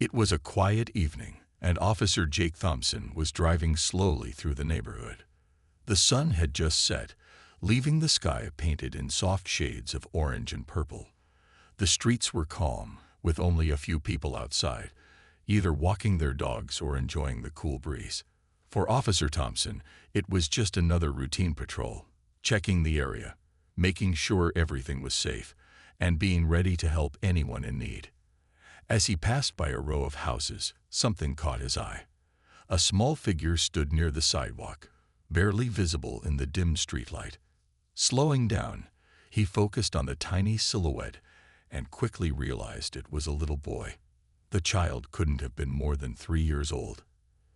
It was a quiet evening, and Officer Jake Thompson was driving slowly through the neighborhood. The sun had just set, leaving the sky painted in soft shades of orange and purple. The streets were calm, with only a few people outside, either walking their dogs or enjoying the cool breeze. For Officer Thompson, it was just another routine patrol, checking the area, making sure everything was safe, and being ready to help anyone in need. As he passed by a row of houses, something caught his eye. A small figure stood near the sidewalk, barely visible in the dim streetlight. Slowing down, he focused on the tiny silhouette and quickly realized it was a little boy. The child couldn't have been more than 3 years old.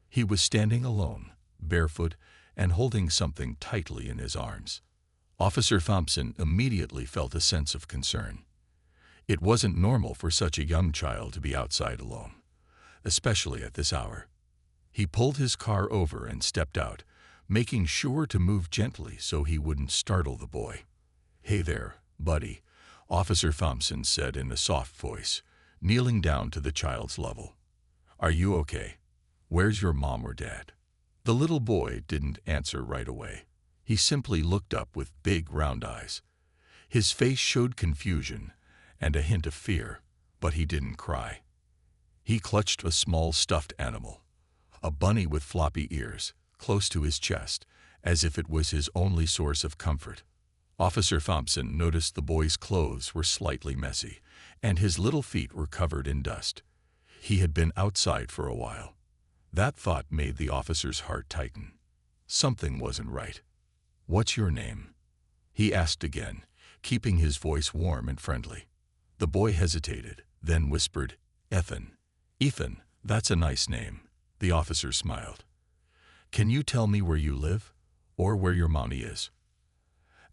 He was standing alone, barefoot, and holding something tightly in his arms. Officer Thompson immediately felt a sense of concern. It wasn't normal for such a young child to be outside alone, especially at this hour. He pulled his car over and stepped out, making sure to move gently so he wouldn't startle the boy. "Hey there, buddy," Officer Thompson said in a soft voice, kneeling down to the child's level. "Are you okay? Where's your mom or dad?" The little boy didn't answer right away. He simply looked up with big round eyes. His face showed confusion and a hint of fear, but he didn't cry. He clutched a small stuffed animal, a bunny with floppy ears, close to his chest, as if it was his only source of comfort. Officer Thompson noticed the boy's clothes were slightly messy, and his little feet were covered in dust. He had been outside for a while. That thought made the officer's heart tighten. Something wasn't right. "What's your name?" he asked again, keeping his voice warm and friendly. The boy hesitated, then whispered, "Ethan." "Ethan, that's a nice name," the officer smiled. "Can you tell me where you live, or where your mommy is?"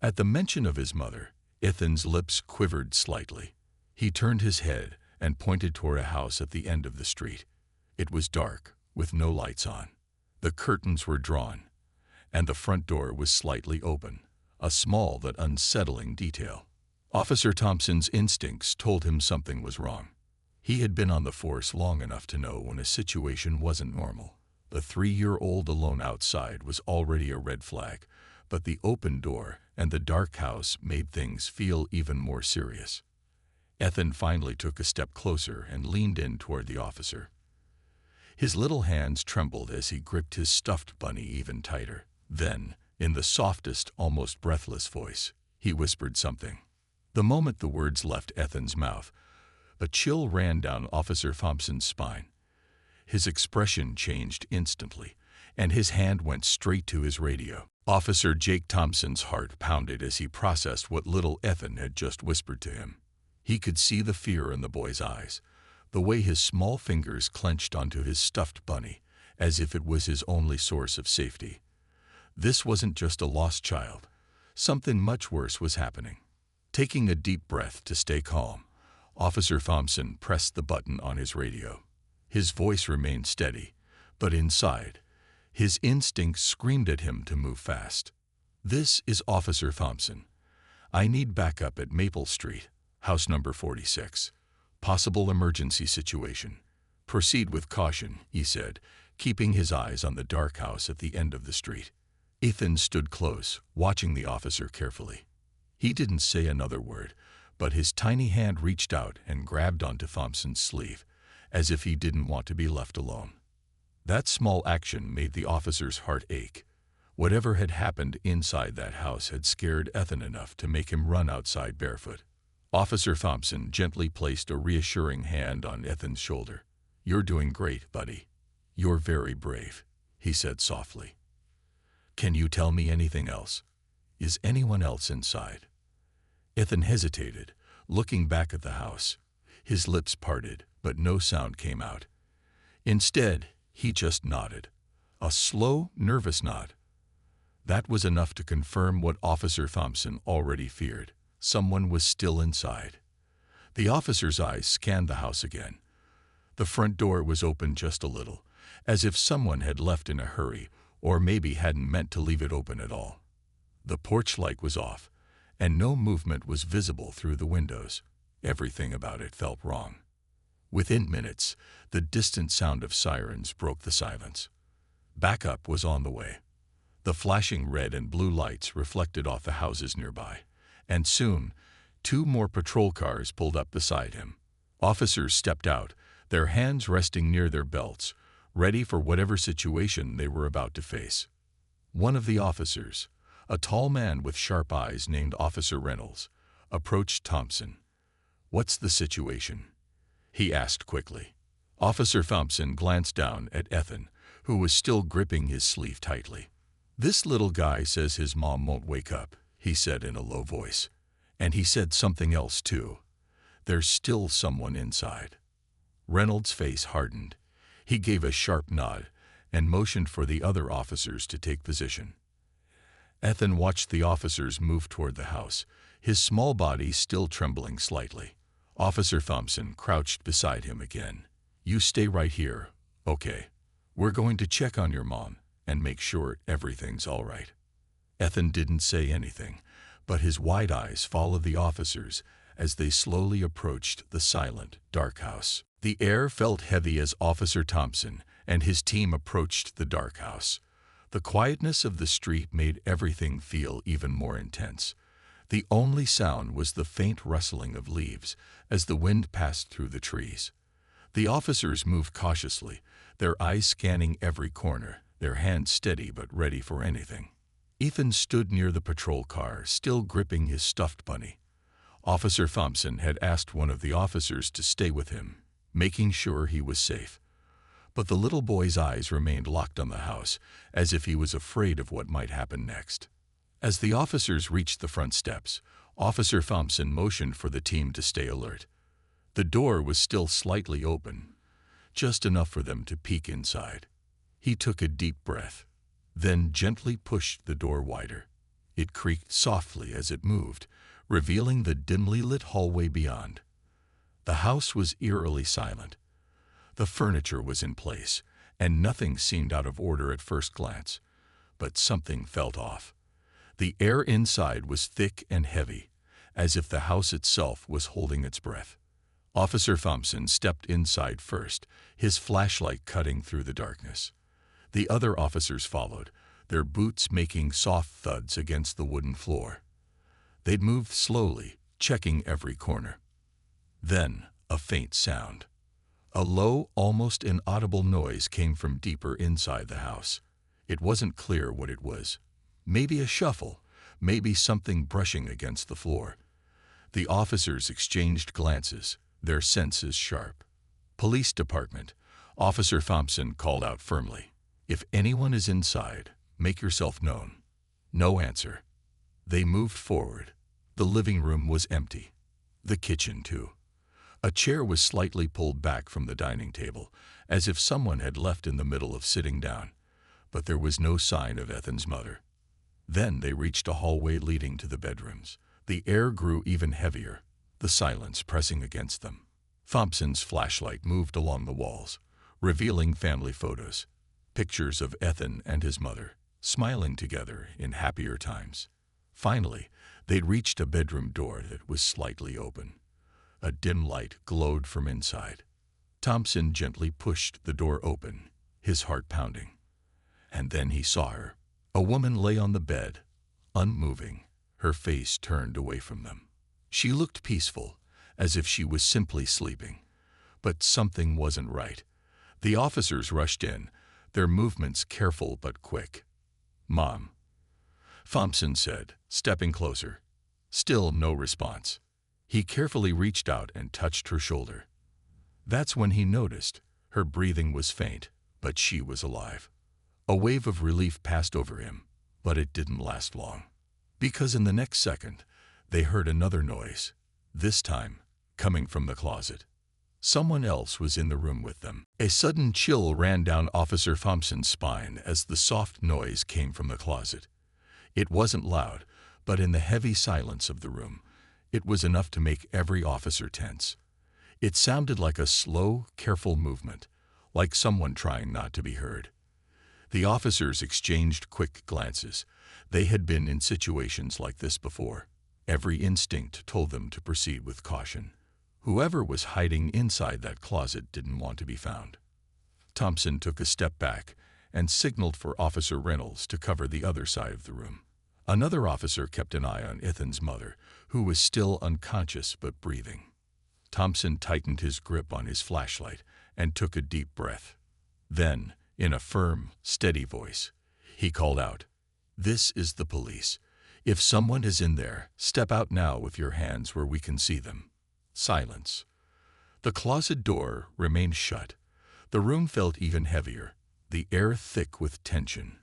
At the mention of his mother, Ethan's lips quivered slightly. He turned his head and pointed toward a house at the end of the street. It was dark, with no lights on. The curtains were drawn, and the front door was slightly open, a small but unsettling detail. Officer Thompson's instincts told him something was wrong. He had been on the force long enough to know when a situation wasn't normal. The 3-year-old alone outside was already a red flag, but the open door and the dark house made things feel even more serious. Ethan finally took a step closer and leaned in toward the officer. His little hands trembled as he gripped his stuffed bunny even tighter. Then, in the softest, almost breathless voice, he whispered something. The moment the words left Ethan's mouth, a chill ran down Officer Thompson's spine. His expression changed instantly, and his hand went straight to his radio. Officer Jake Thompson's heart pounded as he processed what little Ethan had just whispered to him. He could see the fear in the boy's eyes, the way his small fingers clenched onto his stuffed bunny, as if it was his only source of safety. This wasn't just a lost child. Something much worse was happening. Taking a deep breath to stay calm, Officer Thompson pressed the button on his radio. His voice remained steady, but inside, his instincts screamed at him to move fast. "This is Officer Thompson. I need backup at Maple Street, house number 46. Possible emergency situation. Proceed with caution," he said, keeping his eyes on the dark house at the end of the street. Ethan stood close, watching the officer carefully. He didn't say another word, but his tiny hand reached out and grabbed onto Thompson's sleeve, as if he didn't want to be left alone. That small action made the officer's heart ache. Whatever had happened inside that house had scared Ethan enough to make him run outside barefoot. Officer Thompson gently placed a reassuring hand on Ethan's shoulder. "You're doing great, buddy. You're very brave," he said softly. "Can you tell me anything else? Is anyone else inside?" Ethan hesitated, looking back at the house. His lips parted, but no sound came out. Instead, he just nodded. A slow, nervous nod. That was enough to confirm what Officer Thompson already feared. Someone was still inside. The officer's eyes scanned the house again. The front door was open just a little, as if someone had left in a hurry, or maybe hadn't meant to leave it open at all. The porch light was off, and no movement was visible through the windows. Everything about it felt wrong. Within minutes, the distant sound of sirens broke the silence. Backup was on the way. The flashing red and blue lights reflected off the houses nearby, and soon, 2 more patrol cars pulled up beside him. Officers stepped out, their hands resting near their belts, ready for whatever situation they were about to face. One of the officers, a tall man with sharp eyes named Officer Reynolds, approached Thompson. "What's the situation?" he asked quickly. Officer Thompson glanced down at Ethan, who was still gripping his sleeve tightly. "This little guy says his mom won't wake up," he said in a low voice. "And he said something else too. There's still someone inside." Reynolds' face hardened. He gave a sharp nod and motioned for the other officers to take position. Ethan watched the officers move toward the house, his small body still trembling slightly. Officer Thompson crouched beside him again. "You stay right here, okay? We're going to check on your mom and make sure everything's all right." Ethan didn't say anything, but his wide eyes followed the officers as they slowly approached the silent, dark house. The air felt heavy as Officer Thompson and his team approached the dark house. The quietness of the street made everything feel even more intense. The only sound was the faint rustling of leaves as the wind passed through the trees. The officers moved cautiously, their eyes scanning every corner, their hands steady but ready for anything. Ethan stood near the patrol car, still gripping his stuffed bunny. Officer Thompson had asked one of the officers to stay with him, making sure he was safe. But the little boy's eyes remained locked on the house, as if he was afraid of what might happen next. As the officers reached the front steps, Officer Thompson motioned for the team to stay alert. The door was still slightly open, just enough for them to peek inside. He took a deep breath, then gently pushed the door wider. It creaked softly as it moved, revealing the dimly lit hallway beyond. The house was eerily silent. The furniture was in place, and nothing seemed out of order at first glance. But something felt off. The air inside was thick and heavy, as if the house itself was holding its breath. Officer Thompson stepped inside first, his flashlight cutting through the darkness. The other officers followed, their boots making soft thuds against the wooden floor. They'd moved slowly, checking every corner. Then, a faint sound. A low, almost inaudible noise came from deeper inside the house. It wasn't clear what it was. Maybe a shuffle, maybe something brushing against the floor. The officers exchanged glances, their senses sharp. "Police department," Officer Thompson called out firmly. "If anyone is inside, make yourself known." No answer. They moved forward. The living room was empty. The kitchen, too. A chair was slightly pulled back from the dining table, as if someone had left in the middle of sitting down, but there was no sign of Ethan's mother. Then they reached a hallway leading to the bedrooms. The air grew even heavier, the silence pressing against them. Thompson's flashlight moved along the walls, revealing family photos, pictures of Ethan and his mother, smiling together in happier times. Finally, they'd reached a bedroom door that was slightly open. A dim light glowed from inside. Thompson gently pushed the door open, his heart pounding. And then he saw her. A woman lay on the bed, unmoving, her face turned away from them. She looked peaceful, as if she was simply sleeping. But something wasn't right. The officers rushed in, their movements careful but quick. "Mom," Thompson said, stepping closer. Still no response. He carefully reached out and touched her shoulder. That's when he noticed. Her breathing was faint, but she was alive. A wave of relief passed over him, but it didn't last long. Because in the next second, they heard another noise, this time coming from the closet. Someone else was in the room with them. A sudden chill ran down Officer Thompson's spine as the soft noise came from the closet. It wasn't loud, but in the heavy silence of the room, it was enough to make every officer tense. It sounded like a slow, careful movement, like someone trying not to be heard. The officers exchanged quick glances. They had been in situations like this before. Every instinct told them to proceed with caution. Whoever was hiding inside that closet didn't want to be found. Thompson took a step back and signaled for Officer Reynolds to cover the other side of the room. Another officer kept an eye on Ethan's mother, who was still unconscious but breathing. Thompson tightened his grip on his flashlight and took a deep breath. Then, in a firm, steady voice, he called out, "This is the police. If someone is in there, step out now with your hands where we can see them." Silence. The closet door remained shut. The room felt even heavier, the air thick with tension.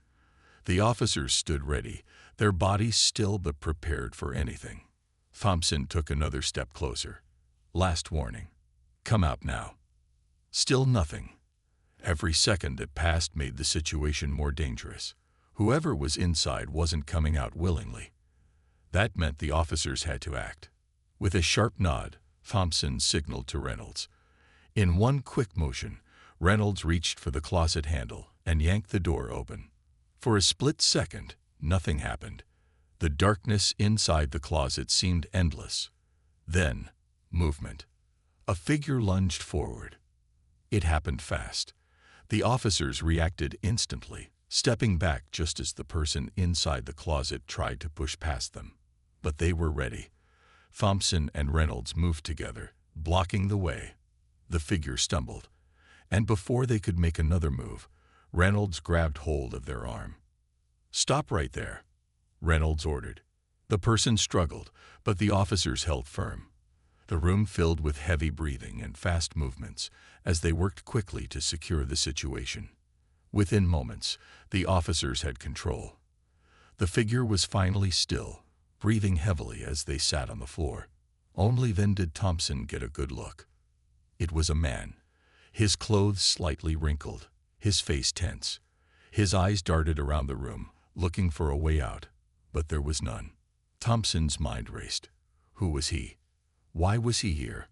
The officers stood ready, their bodies still but prepared for anything. Thompson took another step closer. Last warning. Come out now. Still nothing. Every second that passed made the situation more dangerous. Whoever was inside wasn't coming out willingly. That meant the officers had to act. With a sharp nod, Thompson signaled to Reynolds. In one quick motion, Reynolds reached for the closet handle and yanked the door open. For a split second, nothing happened. The darkness inside the closet seemed endless. Then, movement. A figure lunged forward. It happened fast. The officers reacted instantly, stepping back just as the person inside the closet tried to push past them. But they were ready. Thompson and Reynolds moved together, blocking the way. The figure stumbled, and before they could make another move, Reynolds grabbed hold of their arm. "Stop right there," Reynolds ordered. The person struggled, but the officers held firm. The room filled with heavy breathing and fast movements as they worked quickly to secure the situation. Within moments, the officers had control. The figure was finally still, breathing heavily as they sat on the floor. Only then did Thompson get a good look. It was a man, his clothes slightly wrinkled, his face tense. His eyes darted around the room, looking for a way out, but there was none. Thompson's mind raced. Who was he? Why was he here?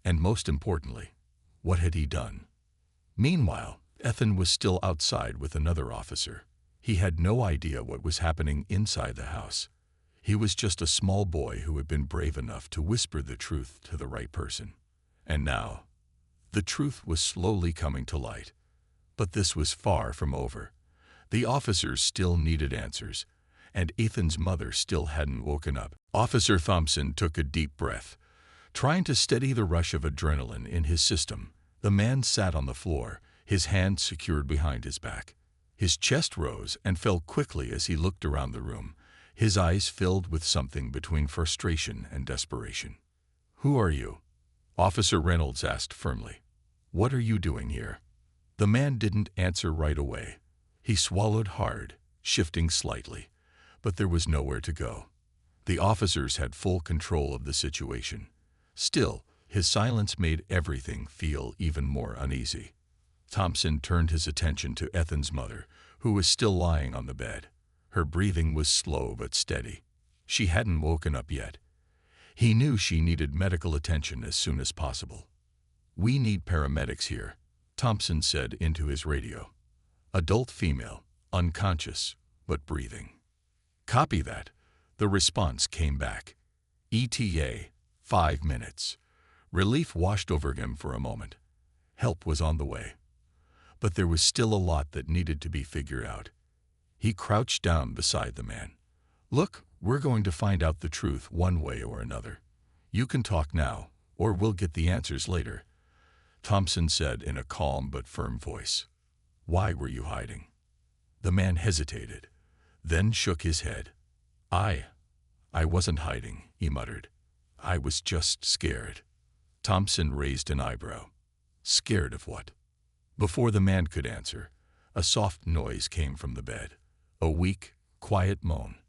And most importantly, what had he done? Meanwhile, Ethan was still outside with another officer. He had no idea what was happening inside the house. He was just a small boy who had been brave enough to whisper the truth to the right person. And now, the truth was slowly coming to light. But this was far from over. The officers still needed answers, and Ethan's mother still hadn't woken up. Officer Thompson took a deep breath. Trying to steady the rush of adrenaline in his system, the man sat on the floor, his hands secured behind his back. His chest rose and fell quickly as he looked around the room, his eyes filled with something between frustration and desperation. "Who are you?" Officer Reynolds asked firmly. "What are you doing here?" The man didn't answer right away. He swallowed hard, shifting slightly, but there was nowhere to go. The officers had full control of the situation. Still, his silence made everything feel even more uneasy. Thompson turned his attention to Ethan's mother, who was still lying on the bed. Her breathing was slow but steady. She hadn't woken up yet. He knew she needed medical attention as soon as possible. "We need paramedics here," Thompson said into his radio. "Adult female, unconscious, but breathing." "Copy that." The response came back. ETA, 5 minutes. Relief washed over him for a moment. Help was on the way. But there was still a lot that needed to be figured out. He crouched down beside the man. "Look, we're going to find out the truth one way or another. You can talk now, or we'll get the answers later," Thompson said in a calm but firm voice. "Why were you hiding?" The man hesitated, then shook his head. I wasn't hiding," he muttered. "I was just scared." Thompson raised an eyebrow. "Scared of what?" Before the man could answer, a soft noise came from the bed. A weak, quiet moan.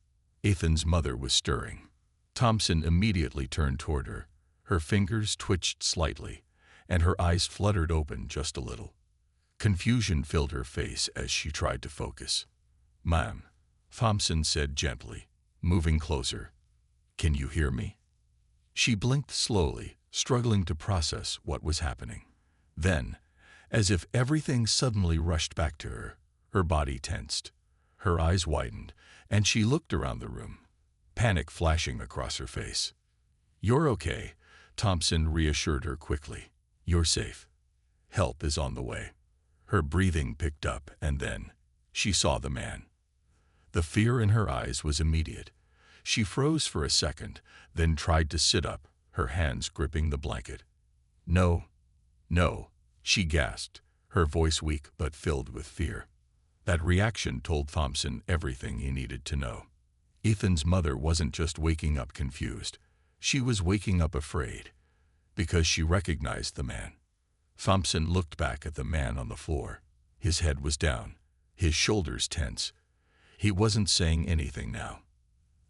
Ethan's mother was stirring. Thompson immediately turned toward her. Her fingers twitched slightly, and her eyes fluttered open just a little. Confusion filled her face as she tried to focus. "Ma'am," Thompson said gently, moving closer. "Can you hear me?" She blinked slowly, struggling to process what was happening. Then, as if everything suddenly rushed back to her, her body tensed. Her eyes widened, and she looked around the room, panic flashing across her face. "You're okay," Thompson reassured her quickly. "You're safe. Help is on the way." Her breathing picked up, and then she saw the man. The fear in her eyes was immediate. She froze for a second, then tried to sit up, her hands gripping the blanket. "No, no," she gasped, her voice weak but filled with fear. That reaction told Thompson everything he needed to know. Ethan's mother wasn't just waking up confused. She was waking up afraid, because she recognized the man. Thompson looked back at the man on the floor. His head was down, his shoulders tense. He wasn't saying anything now.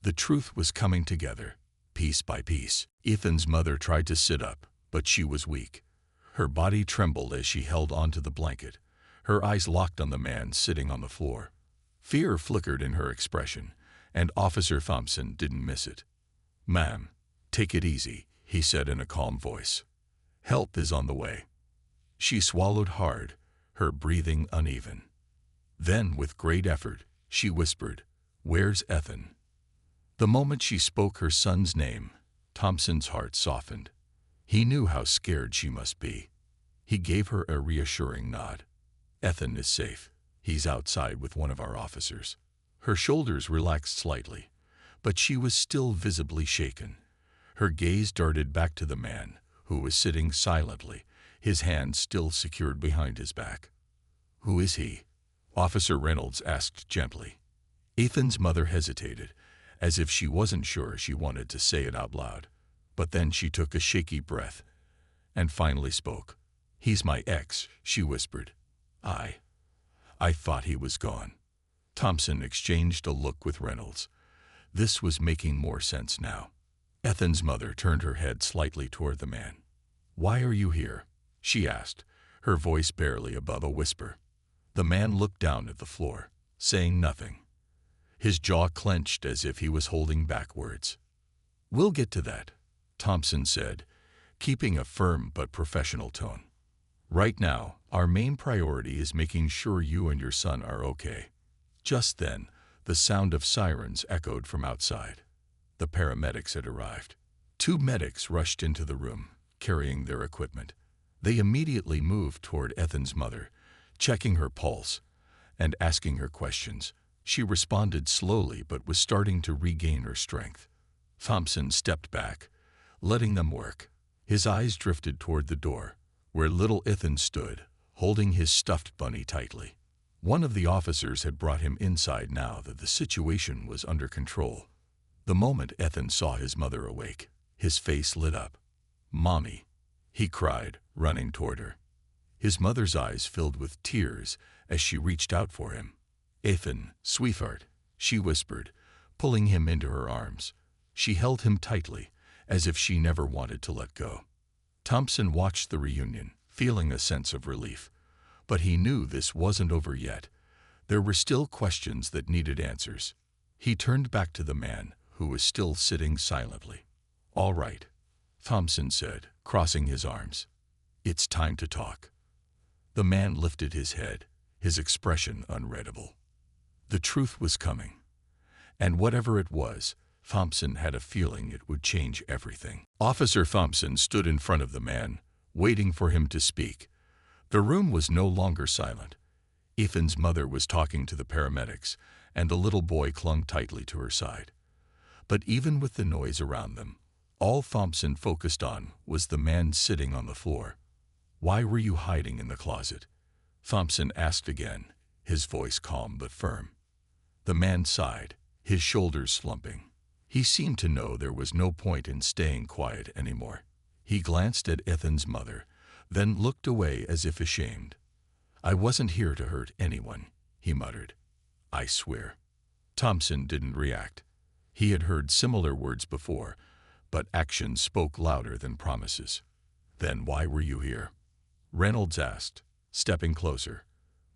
The truth was coming together, piece by piece. Ethan's mother tried to sit up, but she was weak. Her body trembled as she held onto the blanket, her eyes locked on the man sitting on the floor. Fear flickered in her expression, and Officer Thompson didn't miss it. "Ma'am, take it easy," he said in a calm voice. "Help is on the way." She swallowed hard, her breathing uneven. Then, with great effort, she whispered, "Where's Ethan?" The moment she spoke her son's name, Thompson's heart softened. He knew how scared she must be. He gave her a reassuring nod. "Ethan is safe. He's outside with one of our officers." Her shoulders relaxed slightly, but she was still visibly shaken. Her gaze darted back to the man, who was sitting silently, his hands still secured behind his back. "Who is he?" Officer Reynolds asked gently. Ethan's mother hesitated, as if she wasn't sure she wanted to say it out loud. But then she took a shaky breath and finally spoke. "He's my ex," she whispered. I thought he was gone." Thompson exchanged a look with Reynolds. This was making more sense now. Ethan's mother turned her head slightly toward the man. "Why are you here?" she asked, her voice barely above a whisper. The man looked down at the floor, saying nothing. His jaw clenched as if he was holding back words. "We'll get to that," Thompson said, keeping a firm but professional tone. "Right now, our main priority is making sure you and your son are okay." Just then, the sound of sirens echoed from outside. The paramedics had arrived. 2 medics rushed into the room, carrying their equipment. They immediately moved toward Ethan's mother, checking her pulse and asking her questions. She responded slowly but was starting to regain her strength. Thompson stepped back, letting them work. His eyes drifted toward the door, where little Ethan stood, holding his stuffed bunny tightly. One of the officers had brought him inside now that the situation was under control. The moment Ethan saw his mother awake, his face lit up. "Mommy," he cried, running toward her. His mother's eyes filled with tears as she reached out for him. "Ethan, sweetheart," she whispered, pulling him into her arms. She held him tightly, as if she never wanted to let go. Thompson watched the reunion, feeling a sense of relief. But he knew this wasn't over yet. There were still questions that needed answers. He turned back to the man, who was still sitting silently. "All right," Thompson said, crossing his arms. "It's time to talk." The man lifted his head, his expression unreadable. The truth was coming. And whatever it was, Thompson had a feeling it would change everything. Officer Thompson stood in front of the man, waiting for him to speak. The room was no longer silent. Ethan's mother was talking to the paramedics, and the little boy clung tightly to her side. But even with the noise around them, all Thompson focused on was the man sitting on the floor. "Why were you hiding in the closet?" Thompson asked again, his voice calm but firm. The man sighed, his shoulders slumping. He seemed to know there was no point in staying quiet anymore. He glanced at Ethan's mother, then looked away as if ashamed. "I wasn't here to hurt anyone," he muttered. "I swear." Thompson didn't react. He had heard similar words before, but actions spoke louder than promises. "Then why were you here?" Reynolds asked, stepping closer.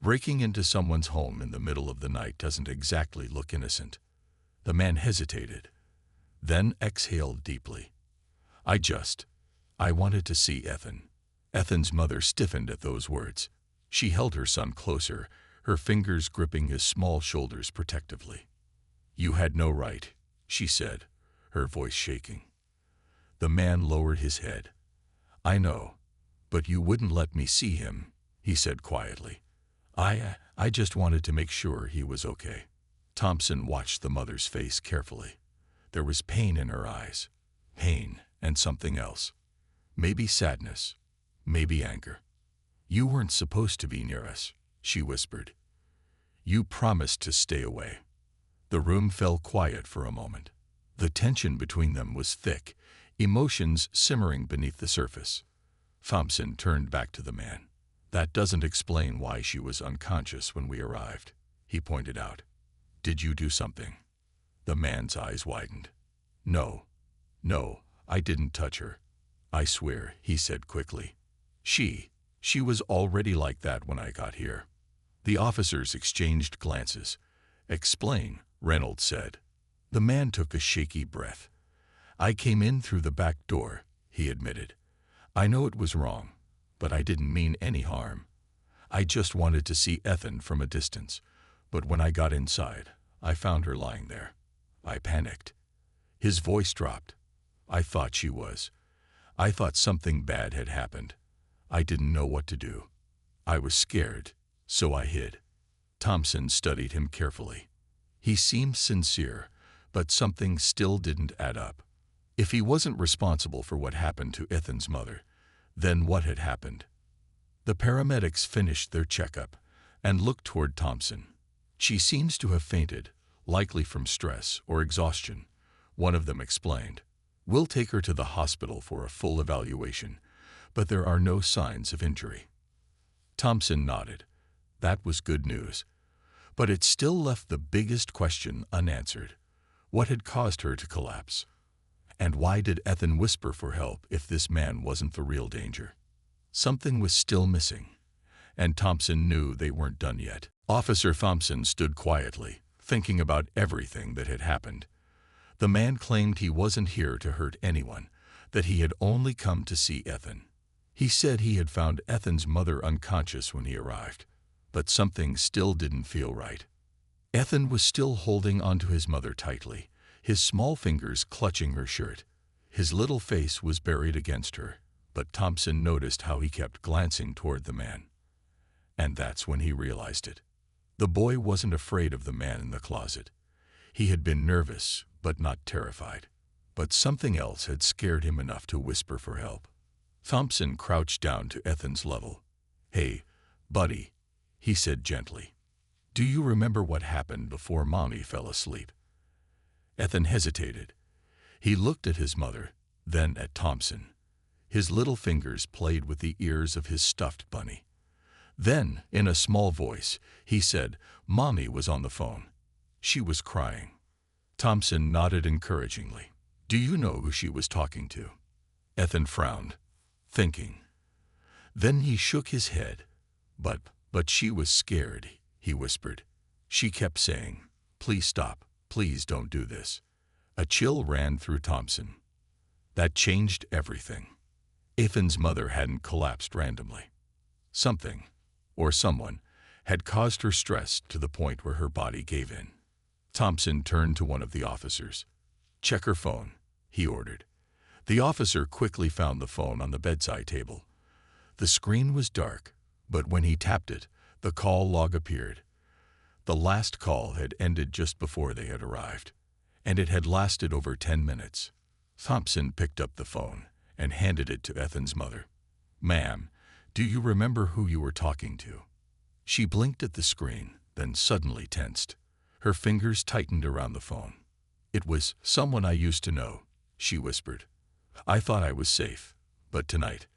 Breaking into someone's home in the middle of the night doesn't exactly look innocent. The man hesitated, then exhaled deeply. I wanted to see Ethan." Ethan's mother stiffened at those words. She held her son closer, her fingers gripping his small shoulders protectively. "You had no right," she said, her voice shaking. The man lowered his head. "I know, but you wouldn't let me see him," he said quietly. I just wanted to make sure he was okay." Thompson watched the mother's face carefully. There was pain in her eyes. Pain and something else. Maybe sadness. Maybe anger. "You weren't supposed to be near us," she whispered. "You promised to stay away." The room fell quiet for a moment. The tension between them was thick, emotions simmering beneath the surface. Thompson turned back to the man. "That doesn't explain why she was unconscious when we arrived," he pointed out. "Did you do something?" The man's eyes widened. No, I didn't touch her. I swear," he said quickly. She was already like that when I got here." The officers exchanged glances. "Explain," Reynolds said. The man took a shaky breath. "I came in through the back door," he admitted. "I know it was wrong, but I didn't mean any harm. I just wanted to see Ethan from a distance, but when I got inside, I found her lying there. I panicked." His voice dropped. I thought something bad had happened. I didn't know what to do. I was scared, so I hid." Thompson studied him carefully. He seemed sincere, but something still didn't add up. If he wasn't responsible for what happened to Ethan's mother, then what had happened? The paramedics finished their checkup and looked toward Thompson. "She seems to have fainted, likely from stress or exhaustion," one of them explained. "We'll take her to the hospital for a full evaluation, but there are no signs of injury." Thompson nodded. That was good news. But it still left the biggest question unanswered. What had caused her to collapse? And why did Ethan whisper for help if this man wasn't the real danger? Something was still missing, and Thompson knew they weren't done yet. Officer Thompson stood quietly, thinking about everything that had happened. The man claimed he wasn't here to hurt anyone, that he had only come to see Ethan. He said he had found Ethan's mother unconscious when he arrived, but something still didn't feel right. Ethan was still holding onto his mother tightly, his small fingers clutching her shirt. His little face was buried against her, but Thompson noticed how he kept glancing toward the man. And that's when he realized it. The boy wasn't afraid of the man in the closet. He had been nervous, but not terrified. But something else had scared him enough to whisper for help. Thompson crouched down to Ethan's level. "Hey, buddy," he said gently. "Do you remember what happened before Mommy fell asleep?" Ethan hesitated. He looked at his mother, then at Thompson. His little fingers played with the ears of his stuffed bunny. Then, in a small voice, he said, "Mommy was on the phone. She was crying." Thompson nodded encouragingly. "Do you know who she was talking to?" Ethan frowned, thinking. Then he shook his head. But she was scared," he whispered. "She kept saying, 'Please stop, please don't do this.'" A chill ran through Thompson. That changed everything. Ethan's mother hadn't collapsed randomly. Something, or someone, had caused her stress to the point where her body gave in. Thompson turned to one of the officers. "Check her phone," he ordered. The officer quickly found the phone on the bedside table. The screen was dark, but when he tapped it, the call log appeared. The last call had ended just before they had arrived, and it had lasted over 10 minutes. Thompson picked up the phone and handed it to Ethan's mother. "Ma'am, do you remember who you were talking to?" She blinked at the screen, then suddenly tensed. Her fingers tightened around the phone. "It was someone I used to know," she whispered. "I thought I was safe, but tonight,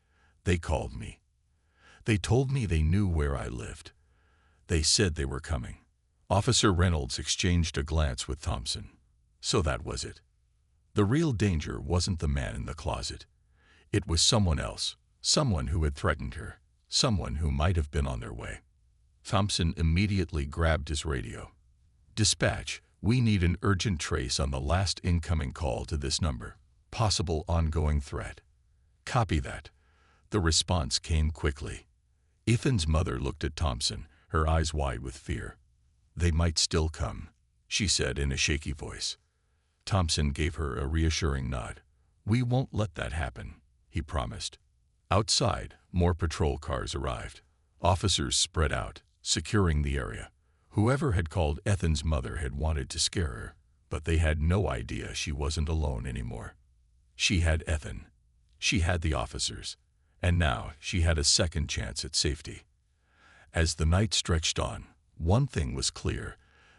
they called me. They told me they knew where I lived. They said they were coming." Officer Reynolds exchanged a glance with Thompson. So that was it. The real danger wasn't the man in the closet. It was someone else, someone who had threatened her, someone who might have been on their way. Thompson immediately grabbed his radio. "Dispatch, we need an urgent trace on the last incoming call to this number. Possible ongoing threat." "Copy that." The response came quickly. Ethan's mother looked at Thompson, her eyes wide with fear. "They might still come," she said in a shaky voice. Thompson gave her a reassuring nod. "We won't let that happen," he promised. Outside, more patrol cars arrived. Officers spread out, securing the area. Whoever had called Ethan's mother had wanted to scare her, but they had no idea she wasn't alone anymore. She had Ethan. She had the officers. And now she had a second chance at safety. As the night stretched on, one thing was clear.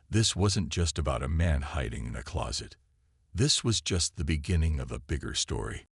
This wasn't just about a man hiding in a closet. This was just the beginning of a bigger story.